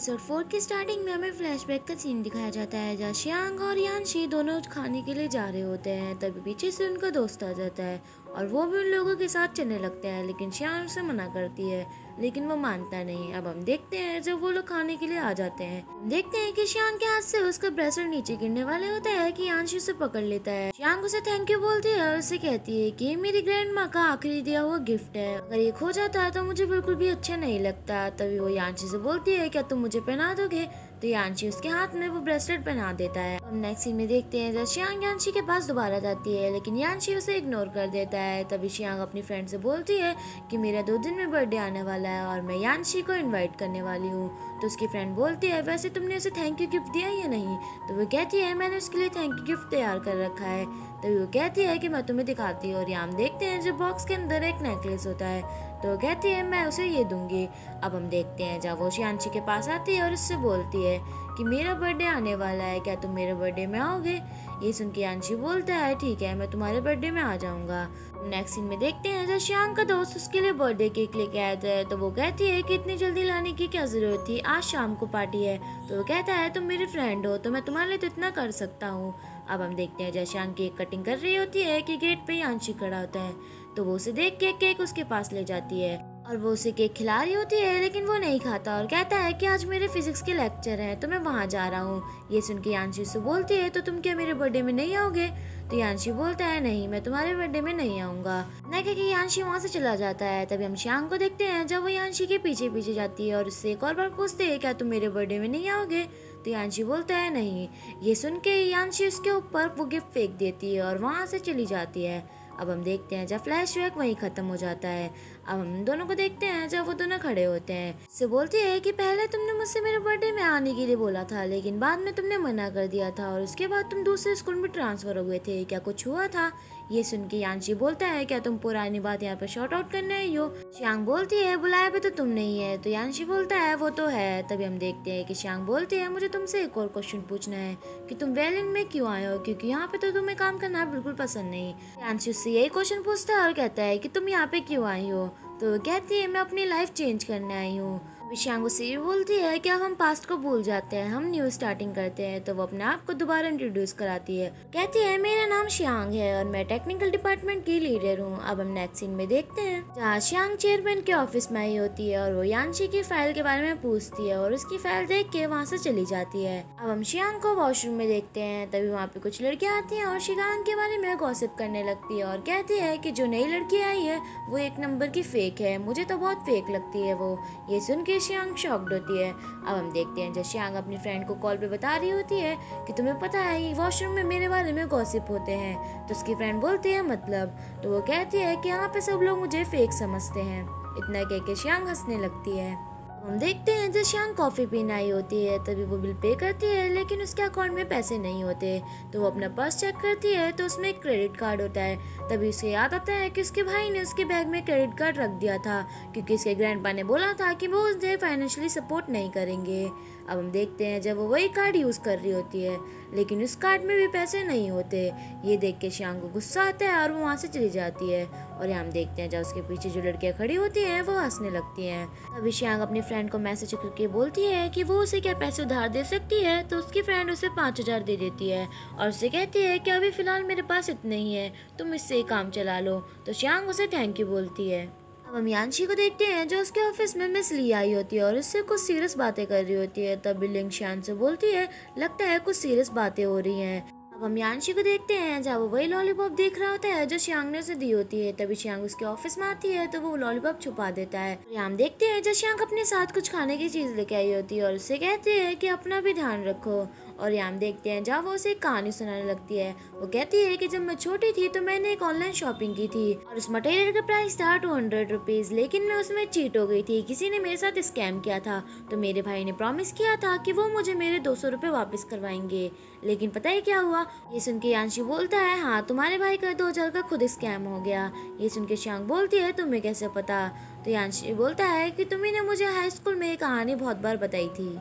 Episode 4 की starting में हमें फ्लैशबैक का सीन दिखाया जाता है जहाँ श्यांग और यानशी दोनों खाने के लिए जा रहे होते हैं। तभी पीछे से उनका दोस्त आ जाता है और वो भी उन लोगों के साथ चलने लगता है, लेकिन श्यांग उसे मना करती है, लेकिन वो मानता नहीं। अब हम देखते हैं जब वो लोग खाने के लिए आ जाते हैं, देखते हैं कि श्यांग के हाथ से उसका ब्रेसलेट नीचे गिरने वाले होता है कि यानशी उसे पकड़ लेता है। श्यांग उसे थैंक यू बोलती है और उसे कहती है कि मेरी ग्रैंड माँ का आखिरी दिया हुआ गिफ्ट है, अगर ये खो जाता है तो मुझे बिल्कुल भी अच्छा नहीं लगता। तभी वो यानशी से बोलती है क्या तुम मुझे पहना दोगे, तो यानशी उसके हाथ में वो ब्रेसलेट पहना देता है। हम नेक्स्ट सीन में देखते हैं जब श्यांग यानशी के पास दोबारा जाती है, लेकिन यानशी उसे इग्नोर कर देता है। तभी श्यांग अपनी फ्रेंड से बोलती है कि मेरा 2 दिन में बर्थडे आने वाला है और मैं यानशी को इनवाइट करने वाली हूँ। तो उसकी फ्रेंड बोलती है वैसे तुमने उसे थैंक यू गिफ्ट दिया या नहीं, तो वो कहती है मैंने उसके लिए थैंक यू गिफ्ट तैयार कर रखा है। तभी वो कहती है कि मैं तुम्हें दिखाती हूँ, और यहाँ हम देखते हैं जब बॉक्स के अंदर एक नेकलेस होता है, तो वो कहती है मैं उसे ये दूंगी। अब हम देखते हैं जब वो यानशी के पास आती है और उससे बोलती है कि मेरा बर्थडे आने वाला है, क्या तुम मेरे बर्थडे में आओगे। ये सुन के यानशी बोलता है ठीक है मैं तुम्हारे बर्थडे में आ जाऊंगा। नेक्स्ट सीन में देखते हैं जब श्यांग का दोस्त उसके लिए बर्थडे केक लेके आया था, तो वो कहती है कि इतनी जल्दी लाने की क्या जरूरत थी, आज शाम को पार्टी है। तो वो कहता है तुम मेरे फ्रेंड हो तो मैं तुम्हारे लिए तो इतना कर सकता हूँ। अब हम देखते हैं जब श्यांग केक कटिंग कर रही होती है कि गेट पे यानशी खड़ा होता है, तो वो उसे देख के केक उसके पास ले जाती है और वो उसे केक खिला रही होती है, लेकिन वो नहीं खाता और कहता है कि आज मेरे फिजिक्स के लेक्चर है तो मैं वहाँ जा रहा हूँ। ये सुन के यानशी से बोलती है तो तुम क्या मेरे बर्थडे में नहीं आओगे, तो यानशी बोलता है नहीं मैं तुम्हारे बर्थडे में नहीं आऊंगा। न कि यानशी वहाँ से चला जाता है। तभी हम श्यांग को देखते हैं जब वो यानशी के पीछे पीछे जाती है और उससे एक और बार पूछते है क्या तुम मेरे बर्थडे में नहीं आओगे, तो यानशी बोलता है नहीं। ये सुन के यानशी उसके ऊपर वो गिफ्ट फेंक देती है और वहाँ से चली जाती है। अब हम देखते हैं जब फ्लैशबैक वहीं खत्म हो जाता है। अब हम दोनों को देखते हैं जब वो दोनों खड़े होते हैं। से बोलती है कि पहले तुमने मुझसे मेरे बर्थडे में आने के लिए बोला था, लेकिन बाद में तुमने मना कर दिया था और उसके बाद तुम दूसरे स्कूल में ट्रांसफर हो गए थे, क्या कुछ हुआ था। ये सुन के यानशी बोलता है क्या तुम पुरानी बात यहाँ पे शॉर्ट आउट करने आई हो। श्यांग बोलती है बुलाया भी तो तुम नहीं है, तो यानशी बोलता है वो तो है। तभी हम देखते हैं कि श्यांग बोलती है मुझे तुमसे एक और क्वेश्चन पूछना है कि तुम वेलिन में क्यों आए हो, क्योंकि यहाँ पे तो तुम्हें काम करना बिल्कुल पसंद नहीं। यानशी उससे यही क्वेश्चन पूछता है और कहता है कि तुम यहाँ पे क्यों आई हो, तो कहती है मैं अपनी लाइफ चेंज करने आई हूँ। श्यांग उससे ये बोलती है कि अब हम पास्ट को भूल जाते हैं, हम न्यू स्टार्टिंग करते हैं। तो वो अपने आप को दोबारा इंट्रोड्यूस कराती है, कहती है मेरा नाम श्यांग है और मैं टेक्निकल डिपार्टमेंट की लीडर हूँ। अब हम नेक्स्ट सीन में देखते हैं जहाँ श्यांग चेयरमैन के ऑफिस में आई होती है और वो यानशी की फाइल के बारे में पूछती है और उसकी फाइल देख के वहाँ से चली जाती है। अब हम श्यांग को वॉशरूम में देखते हैं। तभी वहाँ पे कुछ लड़कियाँ आती हैं और श्यांग के बारे में गॉसिप करने लगती है और कहती है कि जो नई लड़की आई है वो 1 नंबर की फेक है, मुझे तो बहुत फेक लगती है वो। ये सुन के श्यांग शॉक्ड होती है। अब हम देखते हैं जब श्यांग अपनी फ्रेंड को कॉल पे बता रही होती है कि तुम्हें पता है वॉशरूम में मेरे बारे में गॉसिप होते हैं, तो उसकी फ्रेंड बोलती है मतलब, तो वो कहती है कि यहाँ पे सब लोग मुझे फेक समझते हैं। इतना कह के श्यांग हंसने लगती है। हम देखते हैं जब श्यांग कॉफी पीने आई होती है, तभी वो बिल पे करती है, लेकिन उसके अकाउंट में पैसे नहीं होते। तो वो अपना पर्स चेक करती है तो उसमें एक क्रेडिट कार्ड होता है। तभी उसे याद आता है कि उसके भाई ने उसके बैग में क्रेडिट कार्ड रख दिया था, क्योंकि उसके ग्रैंडपा ने बोला था कि वो उसे फाइनेंशियली सपोर्ट नहीं करेंगे। अब हम देखते हैं जब वो वही कार्ड यूज कर रही होती है, लेकिन उस कार्ड में भी पैसे नहीं होते। ये देख के श्यांग को गुस्सा आता है और वो वहाँ से चली जाती है। और यहाँ हम देखते हैं जब उसके पीछे जो लड़कियाँ खड़ी होती हैं वो हंसने लगती हैं। तभी श्यांग अपनी फ्रेंड को मैसेज करके बोलती है कि वो उसे क्या पैसे उधार दे सकती है, तो उसकी फ्रेंड उसे 5000 दे देती है और उसे कहती है कि अभी फिलहाल मेरे पास इतने ही है, तुम इससे ही काम चला लो। तो श्यांग उसे थैंक यू बोलती है। अब हम यानशी को देखते हैं जो उसके ऑफिस में मिस ली आई होती है और उससे कुछ सीरियस बातें कर रही होती है। तब बिलिंग श्यांग से बोलती है लगता है कुछ सीरियस बातें हो रही हैं। अब हम यानशी को देखते हैं जब वो वही लॉलीपॉप देख रहा होता है जो श्यांग ने उसे दी होती है। तभी श्यांग उसके ऑफिस में आती है तो वो लॉलीपॉप छुपा देता है। यहाँ हम देखते हैं जब श्यांग अपने साथ कुछ खाने की चीज लेके आई होती है और उससे कहती है कि अपना भी ध्यान रखो। और यहाँ हम देखते हैं जब वो उसे एक कहानी सुनाने लगती है। वो कहती है कि जब मैं छोटी थी तो मैंने एक ऑनलाइन शॉपिंग की थी और उस मटेरियल का प्राइस था 200 रुपीज, लेकिन मैं उसमें चीट हो गई थी, किसी ने मेरे साथ स्कैम किया था। तो मेरे भाई ने प्रॉमिस किया था कि वो मुझे मेरे 200 रुपये वापस करवाएंगे, लेकिन पता है क्या हुआ। ये सुन के यानशी बोलता है हाँ तुम्हारे भाई का 2000 का खुद स्कैम हो गया। ये सुन के श्यांग बोलती है तुम्हें कैसे पता, तो यानशी बोलता है कि तुम्ही ने मुझे हाई स्कूल में एक कहानी बहुत बार बताई थी।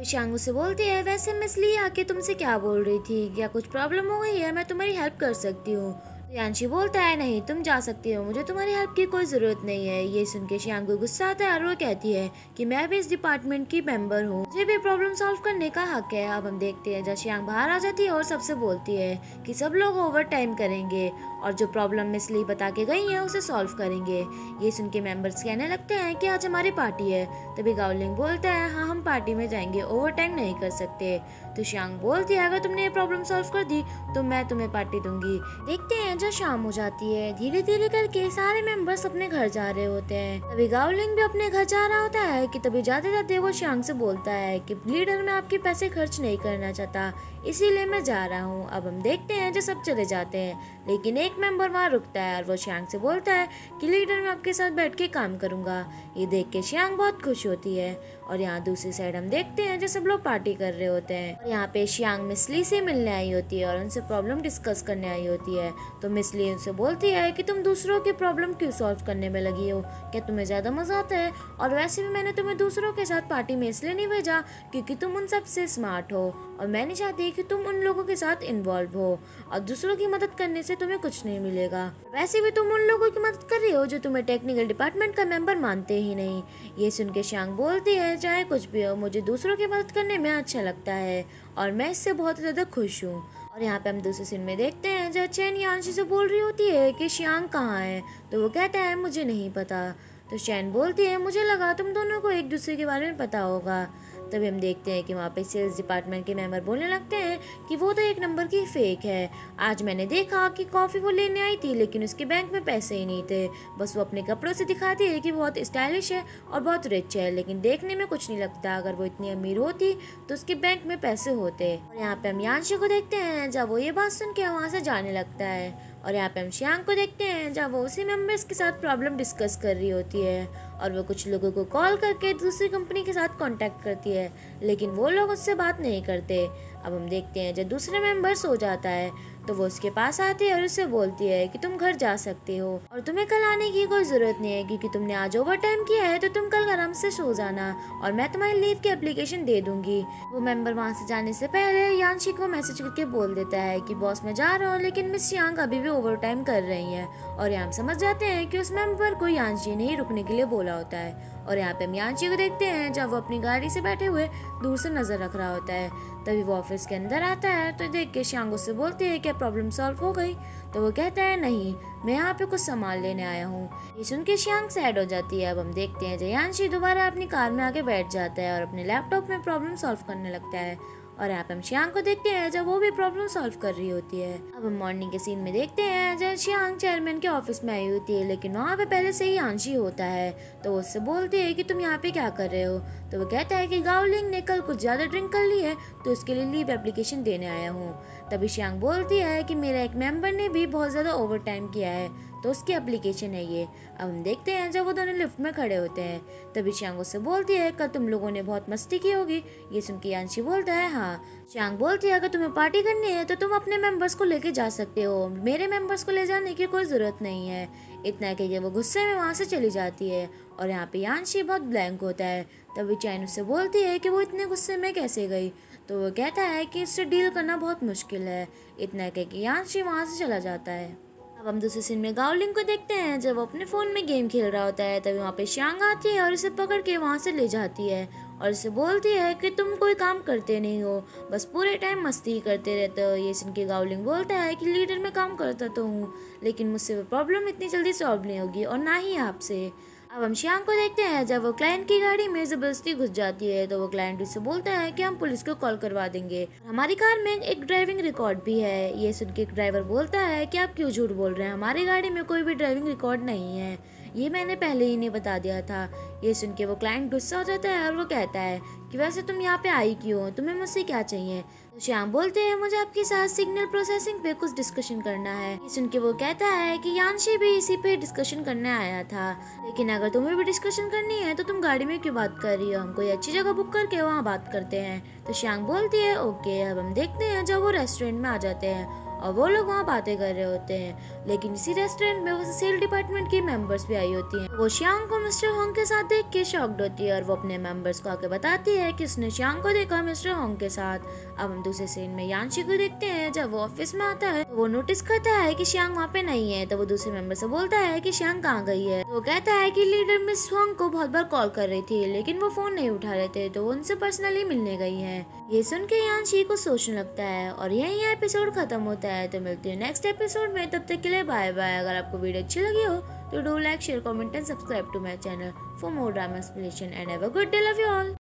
श्यांग उससे बोलती है वैसे मिस ली आके तुमसे क्या बोल रही थी, क्या कुछ प्रॉब्लम हो गई है, मैं तुम्हारी हेल्प कर सकती हूँ। यांशी बोलता है नहीं तुम जा सकती हो, मुझे तुम्हारी हेल्प की कोई ज़रूरत नहीं है। ये सुन के शियांग को गुस्सा आता है और वो कहती है कि मैं भी इस डिपार्टमेंट की मेंबर हूँ, मुझे भी प्रॉब्लम सॉल्व करने का हक है। अब हम देखते हैं जब शियांग बाहर आ जाती है और सबसे बोलती है कि सब लोग ओवर टाइम करेंगे और जो प्रॉब्लम मिस ली बता के गई है उसे सॉल्व करेंगे। ये सुन के मेंबर्स कहने लगते हैं कि आज हमारी पार्टी है। तभी गाओलिंग बोलता है हाँ हम पार्टी में जाएंगे, ओवर टाइम नहीं कर सकते। तो शियांग बोलती है अगर तुमने ये प्रॉब्लम सॉल्व कर दी तो मैं तुम्हें पार्टी दूंगी। देखते हैं जब शाम हो जाती है, धीरे धीरे करके सारे मेंबर्स अपने घर जा रहे होते हैं। तभी गाओलिंग भी अपने घर जा रहा होता है कि तभी जाते जाते वो शियांग से बोलता है कि लीडर मैं आपके पैसे खर्च नहीं करना चाहता, इसीलिए मैं जा रहा हूँ। अब हम देखते हैं जो सब चले जाते हैं, लेकिन एक मेंबर वहाँ रुकता है और वो शियांग से बोलता है कि लीडर मैं आपके साथ बैठ के काम करूंगा। ये देख के शियांग बहुत खुश होती है। और यहाँ दूसरी साइड हम देखते हैं जो सब लोग पार्टी कर रहे होते हैं। और यहाँ पे शियांग मिस ली से मिलने आई होती है और उनसे प्रॉब्लम डिस्कस करने आई होती है। तो मिस ली उनसे बोलती है कि तुम दूसरों की प्रॉब्लम क्यों सॉल्व करने में लगी हो, क्या तुम्हें ज्यादा मजा आता है? और वैसे भी मैंने तुम्हें दूसरों के साथ पार्टी में इसलिए नहीं भेजा क्योंकि तुम उन सबसे स्मार्ट हो और मैं नहीं चाहती कि तुम उन लोगों के साथ इन्वॉल्व हो और दूसरों की मदद करने से तुम्हें कुछ नहीं मिलेगा। वैसे भी तुम उन लोगों की मदद कर रही हो जो तुम्हें टेक्निकल डिपार्टमेंट का मेंबर मानते ही नहीं। ये सुन के शियांग बोलती है चाहे कुछ भी हो मुझे दूसरों की मदद करने में अच्छा लगता है और मैं इससे बहुत ज्यादा खुश हूँ। और यहाँ पे हम दूसरे सीन में देखते हैं जब चैन यांशी से बोल रही होती है कि शियांग कहाँ है, तो वो कहता है मुझे नहीं पता। तो चैन बोलती है मुझे लगा तुम दोनों को एक दूसरे के बारे में पता होगा। तभी हम देखते हैं कि वहाँ पे सेल्स डिपार्टमेंट के मेंबर बोलने लगते हैं कि वो तो एक नंबर की फेक है। आज मैंने देखा कि कॉफ़ी वो लेने आई थी लेकिन उसके बैंक में पैसे ही नहीं थे, बस वो अपने कपड़ों से दिखाती है कि बहुत स्टाइलिश है और बहुत रिच है, लेकिन देखने में कुछ नहीं लगता। अगर वो इतनी अमीर होती तो उसके बैंक में पैसे होते। और यहाँ पे हम यांशी को देखते हैं जब वो ये बात सुन के वहाँ से जाने लगता है। और यहाँ पे हम शियांग को देखते हैं जब वो उसी मेंबर्स के साथ प्रॉब्लम डिस्कस कर रही होती है और वो कुछ लोगों को कॉल करके दूसरी कंपनी के साथ कांटेक्ट करती है, लेकिन वो लोग उससे बात नहीं करते। अब हम देखते हैं जब दूसरा मेंबर सो जाता है तो वो उसके पास आती है और उससे बोलती है कि तुम घर जा सकते हो और तुम्हें कल आने की कोई ज़रूरत नहीं है क्योंकि तुमने आज ओवर टाइम किया है, तो तुम कल आराम से सो जाना और मैं तुम्हारी लीव की एप्लीकेशन दे दूंगी। वो मेंबर वहाँ से जाने से पहले यांशी को मैसेज करके बोल देता है कि बॉस मैं जा रहा हूँ, लेकिन मिस शियांग अभी भी ओवर टाइम कर रही है। और यहाँ समझ जाते हैं कि उस मेंबर को यांशी ने ही रुकने के लिए बोला होता है। और यहाँ पे हम यांशी को देखते हैं जब वो अपनी गाड़ी से बैठे हुए दूर से नजर रख रहा होता है। तभी वो ऑफिस के अंदर आता है तो देख के शियांग उससे बोलती है क्या प्रॉब्लम सॉल्व हो गई? तो वो कहता है नहीं, मैं यहाँ पे कुछ सामान लेने आया हूँ। ये सुन के शियांग सैड हो जाती है। अब हम देखते हैं यांशी दोबारा अपनी कार में आके बैठ जाता है और अपने लैपटॉप में प्रॉब्लम सॉल्व करने लगता है। और यहाँ पे हम शियांग को देखते हैं जब वो भी प्रॉब्लम सॉल्व कर रही होती है। अब हम मॉर्निंग के सीन में देखते हैं जब शियांग चेयरमैन के ऑफिस में आई होती है, लेकिन वहाँ पे पहले से ही यांशी होता है। तो वो उससे बोलती है कि तुम यहाँ पे क्या कर रहे हो? तो वो कहता है कि गाओलिंग ने कल कुछ ज्यादा ड्रिंक कर ली है तो उसके लिए लीव एप्लीकेशन देने आया हूँ। तभी शियांग बोलती है कि मेरा एक मेंबर ने भी बहुत ज्यादा ओवर टाइम किया है तो उसकी एप्लीकेशन है ये। अब हम देखते हैं जब वो दोनों लिफ्ट में खड़े होते हैं तभी शियांग उससे बोलती है कल तुम लोगों ने बहुत मस्ती की होगी। ये सुन के यांशी बोलता है हाँ। शियांग बोलती है अगर तुम्हें पार्टी करनी है तो तुम अपने मेंबर्स को लेके जा सकते हो, मेरे मेंबर्स को ले जाने की कोई जरूरत नहीं है। इतना कह वो गुस्से में वहाँ से चली जाती है। और यहाँ पे यांशी बहुत ब्लैंक होता है। तभी चैन उससे बोलती है कि वो इतने गुस्से में कैसे गई? तो वो कहता है कि इससे डील करना बहुत मुश्किल है। इतना कह के यांशी वहाँ से चला जाता है। अब हम दूसरे सीन में गाओलिंग को देखते हैं जब वो अपने फोन में गेम खेल रहा होता है। तभी वहाँ पे शियांग आती है और इसे पकड़ के वहाँ से ले जाती है और इसे बोलती है कि तुम कोई काम करते नहीं हो, बस पूरे टाइम मस्ती ही करते रहते हो। ये सुन के गाओलिंग बोलता है कि लीडर में काम करता तो हूँ, लेकिन मुझसे वो प्रॉब्लम इतनी जल्दी सॉल्व नहीं होगी और ना ही आपसे। अब हम शियांग को देखते हैं जब वो क्लाइंट की गाड़ी में जबरदस्ती घुस जाती है तो वो क्लाइंट उससे बोलता है कि हम पुलिस को कॉल करवा देंगे, हमारी कार में एक ड्राइविंग रिकॉर्ड भी है। ये सुन के ड्राइवर बोलता है कि आप क्यों झूठ बोल रहे हैं, हमारी गाड़ी में कोई भी ड्राइविंग रिकॉर्ड नहीं है, ये मैंने पहले ही नहीं बता दिया था। ये सुन के वो क्लाइंट गुस्सा हो जाता है और वो कहता है कि वैसे तुम यहाँ पे आई क्यों हो, तुम्हें मुझसे क्या चाहिए? तो श्याम बोलते हैं मुझे आपके साथ सिग्नल प्रोसेसिंग पे कुछ डिस्कशन करना है। ये सुन के वो कहता है कि यांशी भी इसी पे डिस्कशन करने आया था, लेकिन अगर तुम्हें भी डिस्कशन करनी है तो तुम गाड़ी में क्यों बात कर रही हो, हम कोई अच्छी जगह बुक करके वहाँ बात करते हैं। तो श्याम बोलती है ओके। अब हम देखते हैं जब वो रेस्टोरेंट में आ जाते हैं और वो लोग वहाँ बातें कर रहे होते हैं। लेकिन इसी रेस्टोरेंट में वो सेल डिपार्टमेंट की मेंबर्स भी आई होती हैं। वो शियांग को मिस्टर होंग के साथ देख के शॉक्ड होती है और वो अपने मेंबर्स को आके बताती है कि उसने शियांग को देखा मिस्टर होंग के साथ। अब हम दूसरे सीन में यांशी को देखते हैं। जब वो ऑफिस में आता है तो वो नोटिस करता है कि शियांग वहाँ पे नहीं है। तो वो दूसरे मेंबर से बोलता है कि शियांग कहाँ गई है। तो वो कहता है कि लीडर मिस होंग को बहुत बार कॉल कर रही थी लेकिन वो फोन नहीं उठा रहे थे, तो वो उनसे पर्सनली मिलने गई है। ये सुन के यांशी को सोचने लगता है और यही एपिसोड खत्म होता है। तो मिलती है नेक्स्ट एपिसोड में, तब तक के लिए बाय बाय। अगर आपको वीडियो अच्छी लगी हो तो do like, share, comment and subscribe to my channel for more drama explanation and have a good day, love you all.